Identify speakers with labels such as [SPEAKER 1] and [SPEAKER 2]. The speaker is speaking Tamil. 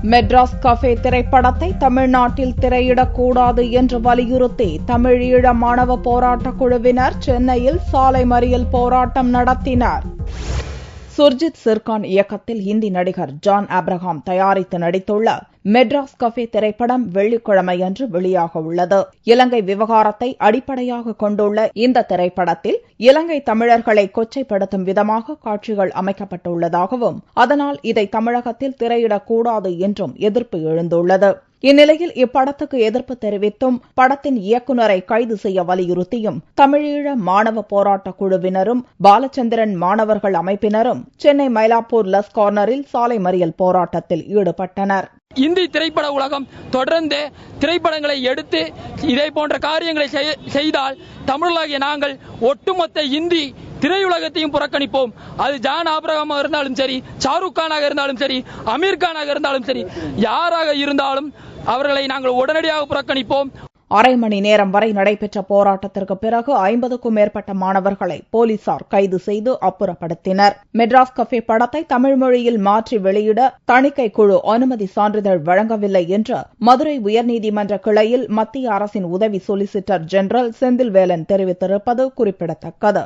[SPEAKER 1] மெட்ராஸ் கஃபே திரைப்படத்தை தமிழ்நாட்டில் திரையிடக்கூடாது என்று வலியுறுத்தி தமிழீழ மாணவ போராட்டக் குழுவினர் சென்னையில் சாலை மறியல் போராட்டம் நடத்தினர். சுர்ஜித் சிர்கான் இயக்கத்தில் ஹிந்தி நடிகர் ஜான் ஆப்ரஹாம் தயாரித்து நடித்துள்ள மெட்ராஸ் கஃபே திரைப்படம் வெள்ளிக்கிழமையன்று வெளியாக உள்ளது. இலங்கை விவகாரத்தை அடிப்படையாக கொண்டுள்ள இந்த திரைப்படத்தில் இலங்கை தமிழர்களை கொச்சைப்படுத்தும் விதமாக காட்சிகள் அமைக்கப்பட்டுள்ளதாகவும் அதனால் இதை தமிழகத்தில் திரையிடக்கூடாது என்றும் எதிர்ப்பு எழுந்துள்ளது. இந்நிலையில் இப்படத்துக்கு எதிர்ப்பு தெரிவித்தும் படத்தின் இயக்குநரை கைது செய்ய வலியுறுத்தியும் தமிழீழ மாணவ போராட்டக் குழுவினரும் பாலச்சந்திரன் மாணவர்கள் அமைப்பினரும் சென்னை மயிலாப்பூர் லஸ் கார்னரில் சாலை மறியல் போராட்டத்தில் ஈடுபட்டனர்.
[SPEAKER 2] இந்தி திரைப்பட உலகம் தொடர்ந்து திரைப்படங்களை எடுத்து இதே போன்ற காரியங்களை செய்தால் தமிழர்களாகிய நாங்கள் ஒட்டுமொத்த இந்தி திரையுலகத்தையும் புறக்கணிப்போம். அது ஜான் ஆப்ரஹாமாக இருந்தாலும் சரி, ஷாருக் கானாக இருந்தாலும் சரி, அமீர் கானாக இருந்தாலும் சரி, யாராக இருந்தாலும் அவர்களை நாங்கள் உடனடியாக புறக்கணிப்போம்.
[SPEAKER 1] அரை மணி நேரம் வரை நடைபெற்ற போராட்டத்திற்கு பிறகு 50க்கும் மேற்பட்ட மாணவர்களை போலீசார் கைது செய்து அப்புறப்படுத்தினர். மெட்ராஸ் கஃபே படத்தை தமிழ் மொழியில் மாற்றி வெளியிட தணிக்கை குழு அனுமதி சான்றிதழ் வழங்கவில்லை என்று மதுரை உயர்நீதிமன்ற கிளையில் மத்திய அரசின் உதவி சொலிசிட்டர் ஜெனரல் செந்தில்வேலன் தெரிவித்திருப்பது குறிப்பிடத்தக்கது.